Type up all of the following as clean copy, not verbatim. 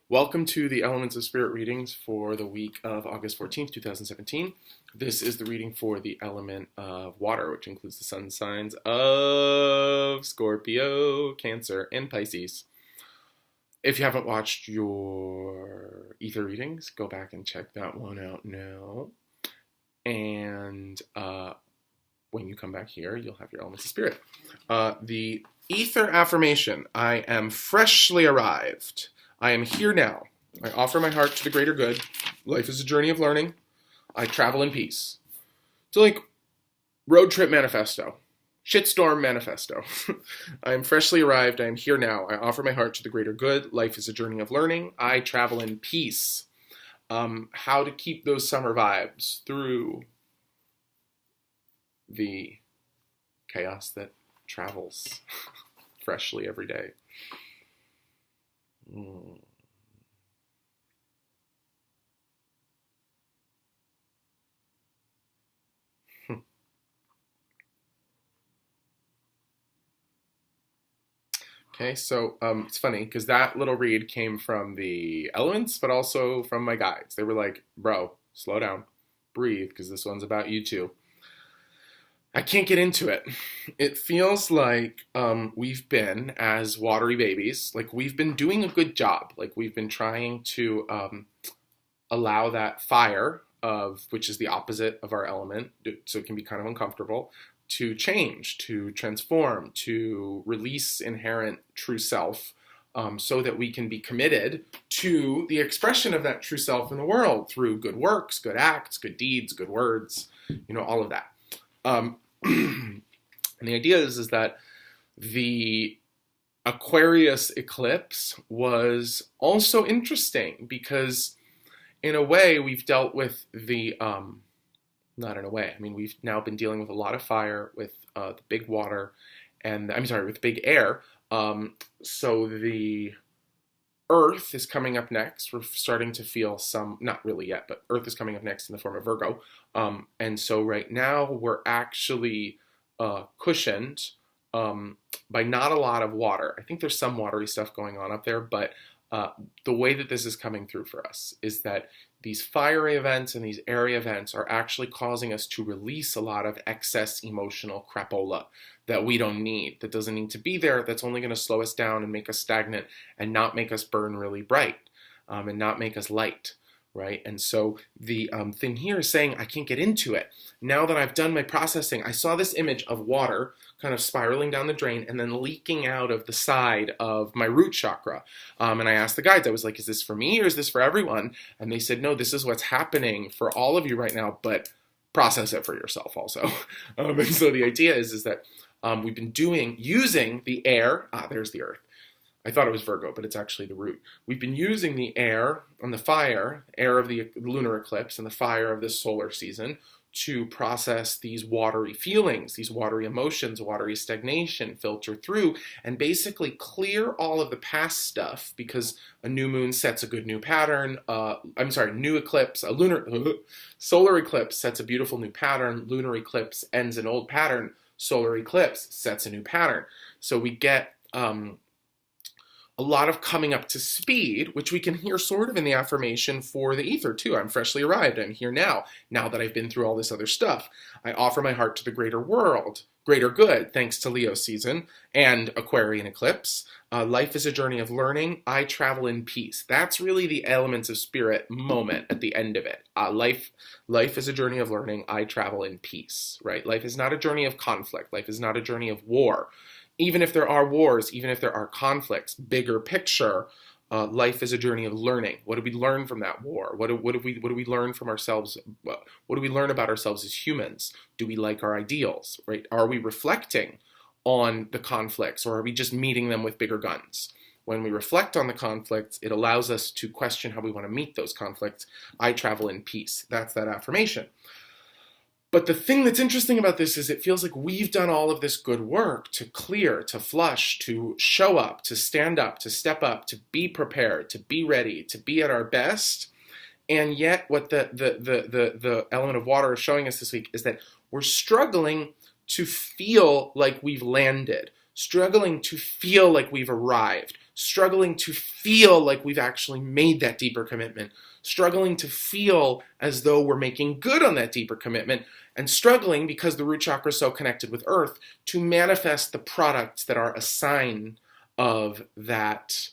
Welcome to the Elements of Spirit readings for the week of August 14th, 2017. This is the reading for the element of water, which includes the sun signs of Scorpio, Cancer, and Pisces. If you haven't watched your ether readings, go back and check that one out now. And when you come back here, you'll have your Elements of Spirit. The ether affirmation: I am freshly arrived. I am here now. I offer my heart to the greater good. Life is a journey of learning. I travel in peace. So like road trip manifesto. Shitstorm manifesto. I am freshly arrived. I am here now. I offer my heart to the greater good. Life is a journey of learning. I travel in peace. How to keep those summer vibes through the chaos that travels freshly every day. Okay, so it's funny because that little read came from the elements, but also from my guides. They were like, bro, slow down, breathe, because this one's about you too. I can't get into it. It feels like we've been, as watery babies, like we've been doing a good job. Like we've been trying to allow that fire which is the opposite of our element, so it can be kind of uncomfortable, to change, to transform, to release inherent true self, so that we can be committed to the expression of that true self in the world through good works, good acts, good deeds, good words, all of that. And the idea is that the Aquarius eclipse was also interesting because in a way we've dealt with the, not in a way, I mean, we've now been dealing with a lot of fire, with the big water, and with big air. So the Earth is coming up next. We're starting to feel some, not really yet, but Earth is coming up next in the form of Virgo. And so right now we're actually cushioned by not a lot of water. I think there's some watery stuff going on up there, but the way that this is coming through for us is that these fiery events and these airy events are actually causing us to release a lot of excess emotional crapola that we don't need, that doesn't need to be there, that's only going to slow us down and make us stagnant and not make us burn really bright, and not make us light, right? And so the thing here is saying, I can't get into it. Now that I've done my processing, I saw this image of water kind of spiraling down the drain and then leaking out of the side of my root chakra. And I asked the guides, I was like, is this for me or is this for everyone? And they said, no, this is what's happening for all of you right now, but process it for yourself also. And so the idea is that we've been using the air, there's the Earth. I thought it was Virgo, but it's actually the root. We've been using the air and the fire, air of the lunar eclipse and the fire of this solar season to process these watery feelings, these watery emotions, watery stagnation, filter through, and basically clear all of the past stuff, because a new moon sets a good new pattern. New eclipse, solar eclipse sets a beautiful new pattern. Lunar eclipse ends an old pattern. Solar eclipse sets a new pattern. So we get a lot of coming up to speed, which we can hear sort of in the affirmation for the ether too. I'm freshly arrived. I'm here now that I've been through all this other stuff. I offer my heart to the greater world, greater good, thanks to Leo season and Aquarian eclipse. Life is a journey of learning. I travel in peace. That's really the elements of spirit moment at the end of it. Life is a journey of learning. I travel in peace, right? Life is not a journey of conflict. Life is not a journey of war. Even if there are wars, even if there are conflicts, bigger picture, life is a journey of learning. What did we learn from that war? What do we learn from ourselves? What do we learn about ourselves as humans? Do we like our ideals, right? Are we reflecting on the conflicts, or are we just meeting them with bigger guns? When we reflect on the conflicts, it allows us to question how we want to meet those conflicts. I travel in peace. That's that affirmation. But the thing that's interesting about this is it feels like we've done all of this good work to clear, to flush, to show up, to stand up, to step up, to be prepared, to be ready, to be at our best. And yet what the element of water is showing us this week is that we're struggling to feel like we've landed, struggling to feel like we've arrived, struggling to feel like we've actually made that deeper commitment, struggling to feel as though we're making good on that deeper commitment, and struggling, because the root chakra is so connected with earth, to manifest the products that are a sign of that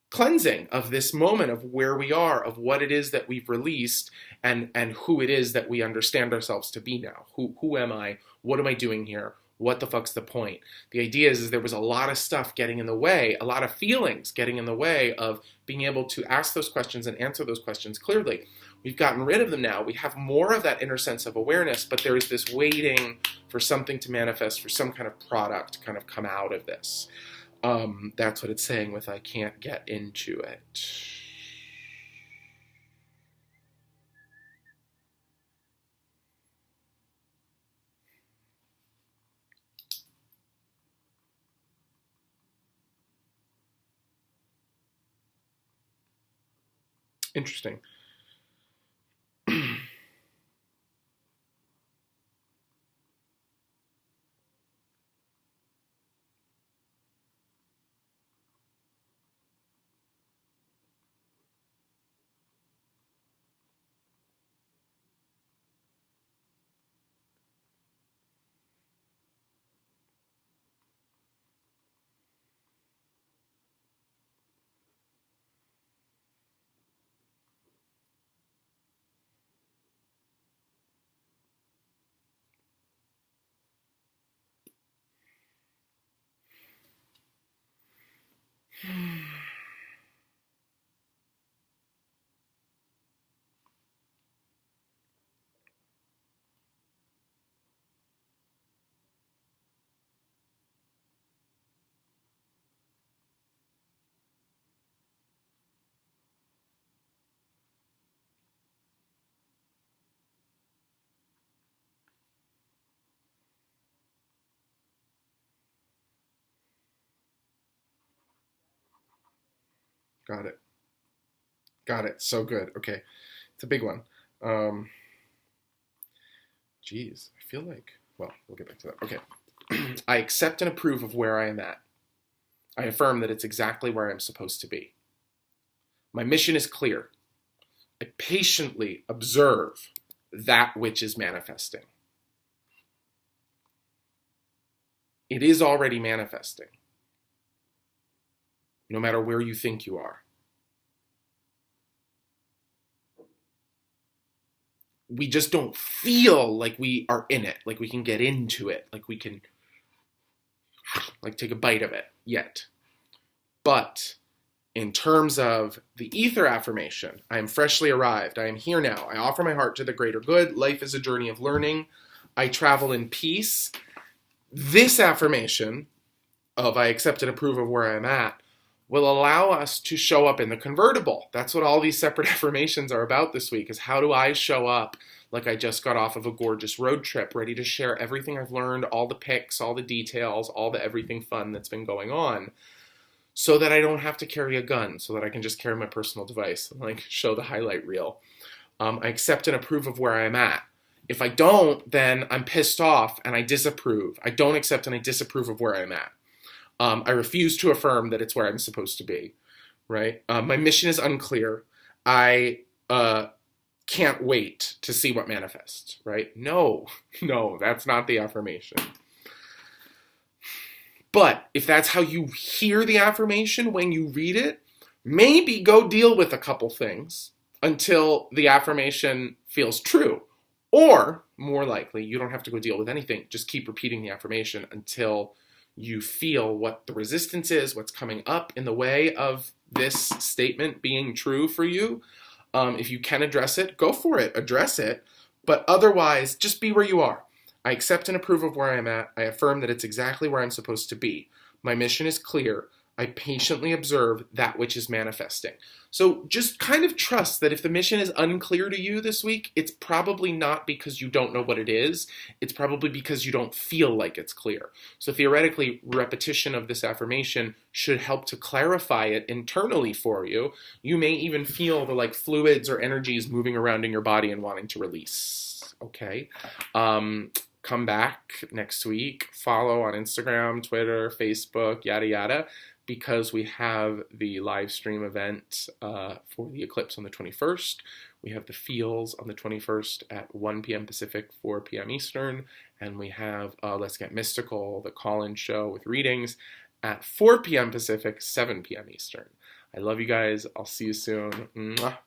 cleansing, of this moment of where we are, of what it is that we've released, and who it is that we understand ourselves to be now. Who am I? What am I doing here? What the fuck's the point? The idea is there was a lot of stuff getting in the way, a lot of feelings getting in the way of being able to ask those questions and answer those questions clearly. We've gotten rid of them now. We have more of that inner sense of awareness, but there is this waiting for something to manifest, for some kind of product to kind of come out of this. That's what it's saying with I can't get into it. Interesting. Got it. Got it. So good. Okay. It's a big one. Geez, I feel like, well, we'll get back to that. Okay. I accept and approve of where I am at. I affirm that it's exactly where I'm supposed to be. My mission is clear. I patiently observe that which is manifesting. It is already manifesting, no matter where you think you are. We just don't feel like we are in it, like we can get into it, like we can take a bite of it yet. But in terms of the ether affirmation, I am freshly arrived. I am here now. I offer my heart to the greater good. Life is a journey of learning. I travel in peace. This affirmation of I accept and approve of where I am at will allow us to show up in the convertible. That's what all these separate affirmations are about this week, is how do I show up like I just got off of a gorgeous road trip, ready to share everything I've learned, all the pics, all the details, all the everything fun that's been going on, so that I don't have to carry a gun, so that I can just carry my personal device and like show the highlight reel. I accept and approve of where I am at. If I don't, then I'm pissed off and I disapprove. I don't accept and I disapprove of where I'm at. I refuse to affirm that it's where I'm supposed to be, right? My mission is unclear. I can't wait to see what manifests, right? No, that's not the affirmation. But if that's how you hear the affirmation when you read it, maybe go deal with a couple things until the affirmation feels true. Or, more likely, you don't have to go deal with anything. Just keep repeating the affirmation until you feel what the resistance is, what's coming up in the way of this statement being true for you. If you can address it, go for it, address it. But otherwise, just be where you are. I accept and approve of where I'm at. I affirm that it's exactly where I'm supposed to be. My mission is clear. I patiently observe that which is manifesting. So just kind of trust that if the mission is unclear to you this week, it's probably not because you don't know what it is. It's probably because you don't feel like it's clear. So theoretically, repetition of this affirmation should help to clarify it internally for you. You may even feel the like fluids or energies moving around in your body and wanting to release. Okay. Come back next week. Follow on Instagram, Twitter, Facebook, yada, yada. because we have the live stream event for the eclipse on the 21st. We have the feels on the 21st at 1 p.m. Pacific, 4 p.m. Eastern. And we have Let's Get Mystical, the call-in show with readings at 4 p.m. Pacific, 7 p.m. Eastern. I love you guys. I'll see you soon. Mwah.